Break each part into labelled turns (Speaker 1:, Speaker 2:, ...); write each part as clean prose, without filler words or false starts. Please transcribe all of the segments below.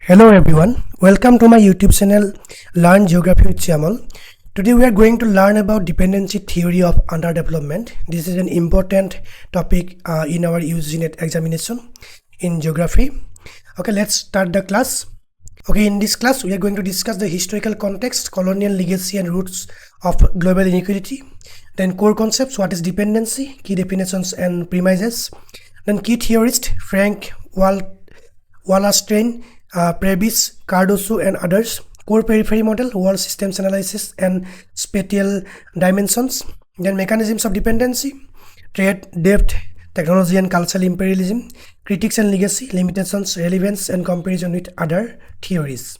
Speaker 1: Hello everyone, welcome to my YouTube channel Learn Geography with Shyamal. Today we are going to learn about Dependency Theory of Underdevelopment. This is an important topic in our UGC NET examination in geography. Okay, let's start the class. Okay, in this class we are going to discuss the historical context, colonial legacy and roots of global inequality. Then core concepts, what is dependency, key definitions and premises. Then key theorists, Frank Wallerstein, Prebys, Cardoso and others. Core-Periphery model, world systems analysis and spatial dimensions. Then mechanisms of dependency, trade, debt, technology and cultural imperialism, critics and legacy, limitations, relevance and comparison with other theories.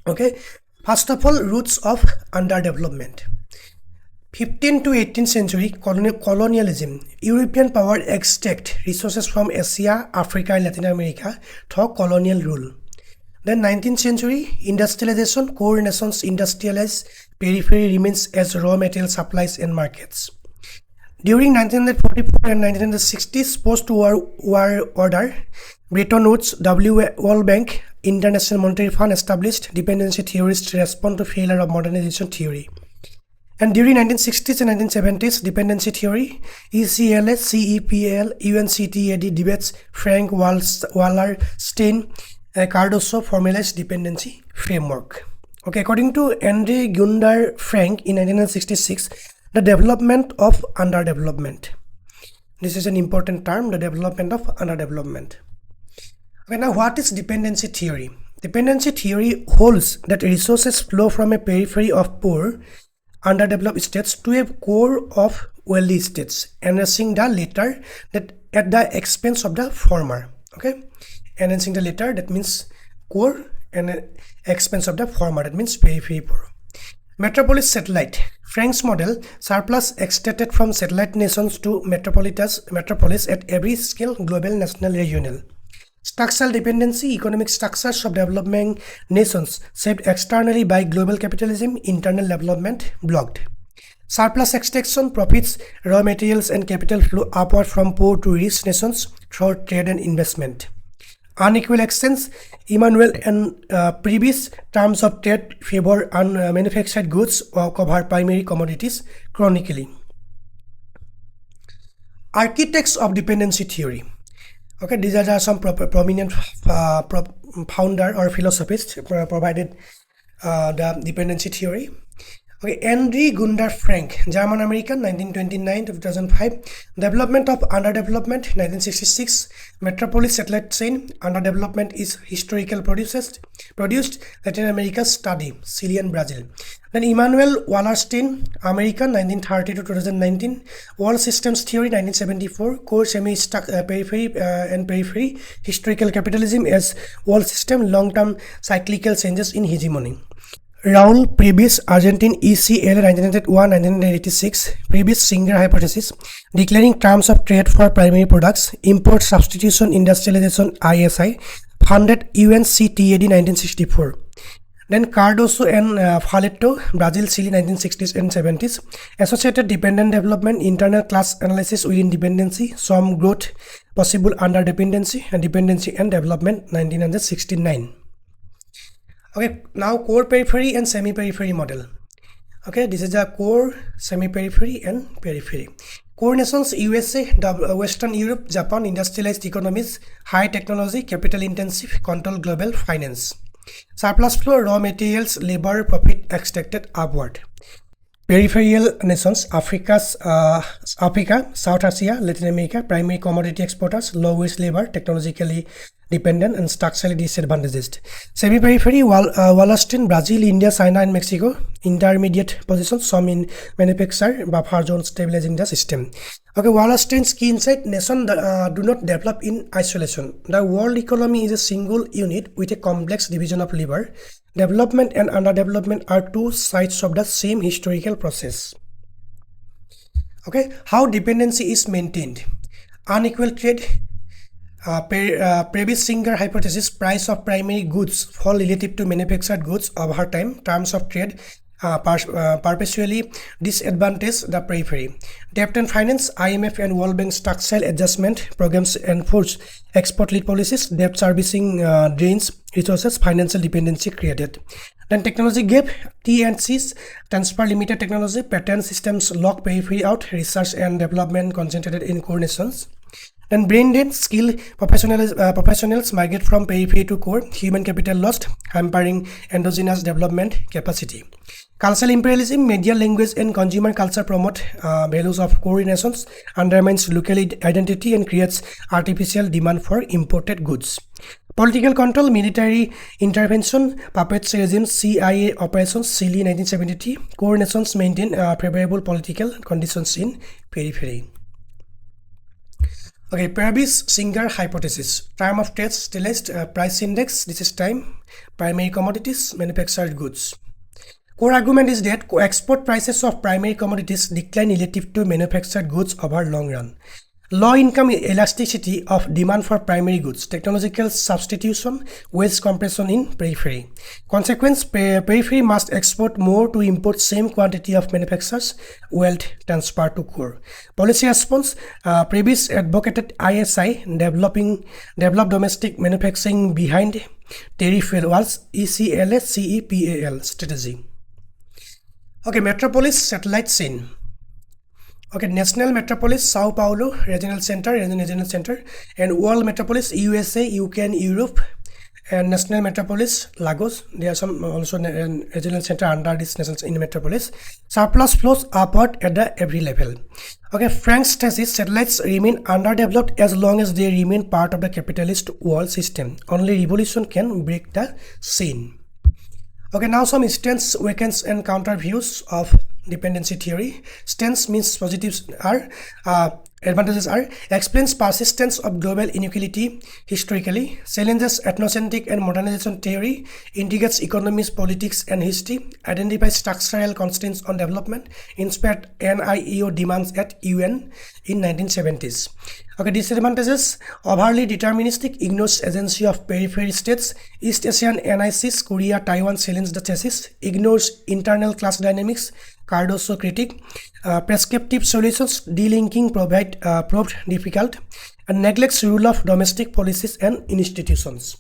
Speaker 1: Okay, first of all, roots of underdevelopment. 15th to 18th century colonialism, European power extract resources from Asia, Africa and Latin America through colonial rule. Then 19th century industrialization, core nations industrialize, periphery remains as raw material supplies and markets. During 1944 and 1960s post-war order, Bretton Woods, World Bank, International Monetary Fund established dependency theorists respond to failure of modernization theory. And during 1960s and 1970s, dependency theory, ECLS, CEPL, UNCTAD debates, Frank Wallerstein, Cardoso formalized dependency framework. Okay, according to Andre Gunder Frank in 1966, the development of underdevelopment. This is an important term, the development of underdevelopment. Okay, now what is dependency theory? Dependency theory holds that resources flow from a periphery of poor, underdeveloped states to a core of wealthy states, enhancing the latter that at the expense of the former. Okay, enhancing the latter, that means core, and expense of the former, that means periphery poor. Metropolis satellite, Frank's model, surplus extracted from satellite nations to metropolis at every scale, global, national, regional. Structural dependency, economic structures of developing nations shaped externally by global capitalism, internal development blocked. Surplus extraction, profits, raw materials and capital flow upward from poor to rich nations through trade and investment. Unequal exchange, Emmanuel and previous terms of trade favor manufactured goods or cover primary commodities chronically. Architects of dependency theory. Okay, these are some prominent founder or philosophists provided the dependency theory. Okay, Andre Gunder Frank, German American, 1929 to 2005. Development of underdevelopment, 1966. Metropolis satellite chain, underdevelopment is historical produced. Latin America study, Chile and Brazil. Then Emmanuel Wallerstein, American, 1930 to 2019. World systems theory, 1974. Core periphery and periphery, historical capitalism as world system, long-term cyclical changes in hegemony. Raul Prebys, Argentine, ECL, 1981-1986. Prebys Singer hypothesis, declaring terms of trade for primary products, import substitution, industrialization, ISI, funded UNCTAD 1964. Then Cardoso and Faletto, Brazil, Chile, 1960s and 70s. Associated dependent development, internal class analysis within dependency, some growth possible under dependency and development, 1969. Okay, now core periphery and semi-periphery model. Okay, this is a core, semi-periphery and periphery. Core nations, USA, Western Europe, Japan, industrialized economies, high technology, capital intensive, control global finance. Surplus flow, raw materials, labor, profit extracted upward. Peripheral nations, Africa, South Asia, Latin America, primary commodity exporters, low wage labor, technologically dependent and structurally disadvantaged. Semi-periphery, Wallerstein, Brazil, India, China and Mexico, intermediate positions, some in manufacture, buffer zone stabilizing the system. Okay, Wallerstein's key insight, nations do not develop in isolation. The world economy is a single unit with a complex division of labor. Development and underdevelopment are two sides of the same historical process. Okay, how dependency is maintained. Unequal trade, Prebys Singer hypothesis, price of primary goods fall relative to manufactured goods over time, terms of trade perpetually disadvantage the periphery. Debt and finance, IMF and World Bank structural adjustment programs enforce export-led policies, debt servicing drains, resources, financial dependency created. Then technology gap, T&Cs, transfer limited technology, pattern systems lock periphery out, research and development concentrated in core nations. Then brain drain, skill professionals migrate from periphery to core, human capital lost, hampering endogenous development capacity. Cultural imperialism, media, language, and consumer culture promote values of core nations, undermines local identity, and creates artificial demand for imported goods. Political control, military intervention, puppet regime, CIA operations, Chile 1973. Core nations maintain favorable political conditions in periphery. Okay, Purvis-Singer hypothesis. Term of trade, stylized price index. This is time. Primary commodities, manufactured goods. Core argument is that export prices of primary commodities decline relative to manufactured goods over long run. Low income elasticity of demand for primary goods, technological substitution, wage compression in periphery. Consequence, periphery must export more to import same quantity of manufacturers, wealth transfer to core. Policy response, Purvis advocated ISI, develop domestic manufacturing behind tariff walls, ECLA, CEPAL strategy. Okay, metropolis satellite scene. Okay, national metropolis, Sao Paulo, regional center, and world metropolis, USA, UK, and Europe, and national metropolis, Lagos. There are some also regional center under this national in metropolis. Surplus flows upward at every level. Okay, Frank's thesis, satellites remain underdeveloped as long as they remain part of the capitalist world system. Only revolution can break the scene. Okay, now some stance, weaknesses, and counter views of dependency theory. Stance means positives are, advantages are, explains persistence of global inequality historically, challenges ethnocentric and modernization theory, integrates economics, politics, and history, identifies structural constraints on development, inspired NIEO demands at UN in 1970s. Okay, disadvantages, overly deterministic, ignores agency of periphery states, East Asian NICs, Korea, Taiwan challenge the thesis, ignores internal class dynamics, Cardoso critic, prescriptive solutions, delinking proved difficult, and neglects rule of domestic policies and institutions.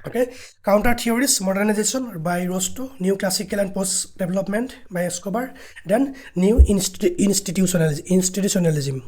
Speaker 1: Okay, counter theories, modernization by Rosto, new classical and post development by Escobar, then new institutionalism.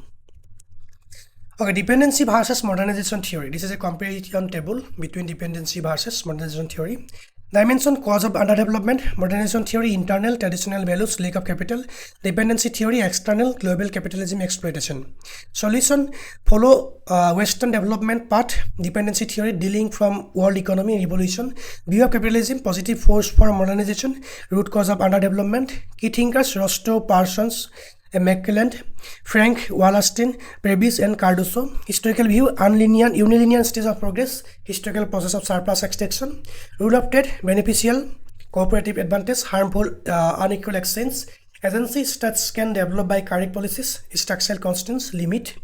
Speaker 1: Okay, dependency versus modernization theory. This is a comparison table between dependency versus modernization theory. Dimension, cause of underdevelopment. Modernization theory, internal, traditional values, lack of capital. Dependency theory, external, global capitalism, exploitation. Solution, follow Western development path. Dependency theory, dealing from world economy, revolution. View of capitalism, positive force for modernization. Root cause of underdevelopment. Key thinkers, Rostow, Parsons, McClelland, Frank, Wallerstein, Purvis, and Cardoso. Historical view, unilinear stage of progress, historical process of surplus extraction. Rule of trade, beneficial, cooperative advantage, harmful, unequal exchange. Agency, states can develop by correct policies, structural constants, limit,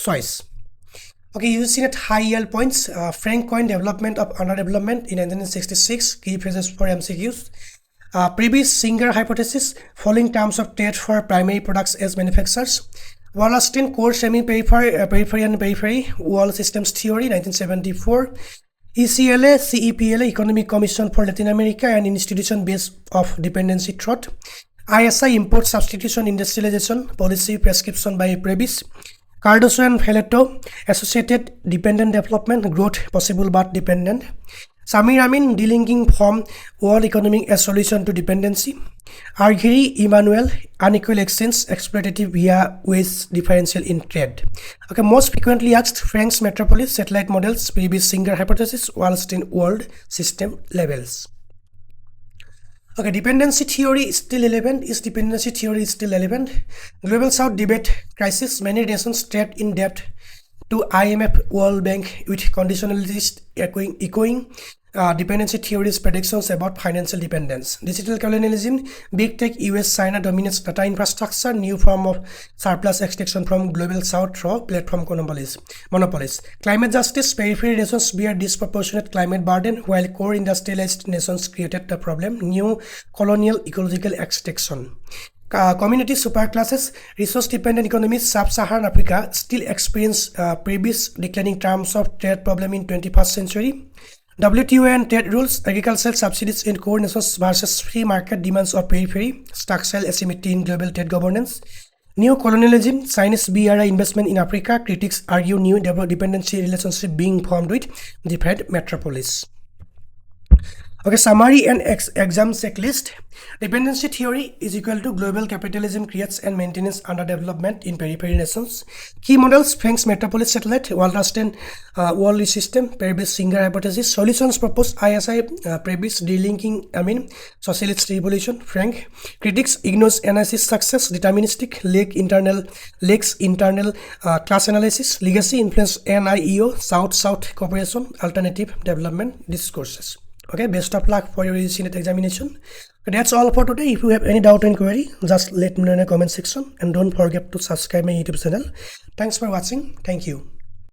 Speaker 1: choice. Okay, UGC NET high yield points, Frank coined development of underdevelopment in 1966, key phrases for MCQs. Purvis-Singer hypothesis, following terms of trade for primary products as manufacturers. Wallerstein, core semi-periphery and periphery, world systems theory, 1974. ECLA, CEPAL, Economic Commission for Latin America, and institution base of dependency thought. ISI, import substitution industrialization, policy prescription by Purvis. Cardoso and Felletto, associated dependent development, growth possible but dependent. Samir, Amin, delinking from world economic as solution to dependency. Arghiri, Emmanuel, unequal exchange, exploitative via wage differential in trade. Okay, most frequently asked, Frank's metropolis, satellite models, Purvis-Singer hypothesis, Wallerstein world system levels. Okay, dependency theory is still relevant. Is dependency theory still relevant? Global South debate crisis, many nations trapped in debt to IMF, World Bank, with conditionalities echoing dependency theories predictions about financial dependence. Digital colonialism, big tech, US, China dominates data infrastructure, new form of surplus extraction from global south through platform monopolies. Climate justice, periphery nations bear disproportionate climate burden while core industrialized nations created the problem, new colonial ecological extraction. Community superclasses, resource-dependent economies, sub-Saharan Africa still experience previous declining terms of trade problem in 21st century. WTO and trade rules, agricultural subsidies in core nations versus free market demands of periphery, structural asymmetry in global trade governance. New colonialism, Chinese BRI investment in Africa, critics argue new dependency relationship being formed with different metropolis. Okay, summary and exam checklist. Dependency theory is equal to global capitalism creates and maintains underdevelopment in periphery nations. Key models: Frank's metropolis satellite, Wallerstein world system, Prebisch Singer hypothesis. Solutions proposed: ISI, Prebisch delinking Amin, socialist revolution. Frank. Critics ignores analysis success, deterministic, legs internal class analysis, legacy influence NIEO, South-South cooperation, alternative development discourses. Okay, best of luck for your UGC NET examination. That's all for today. If you have any doubt and query, just let me know in the comment section, and don't forget to subscribe my YouTube channel. Thanks for watching. Thank you.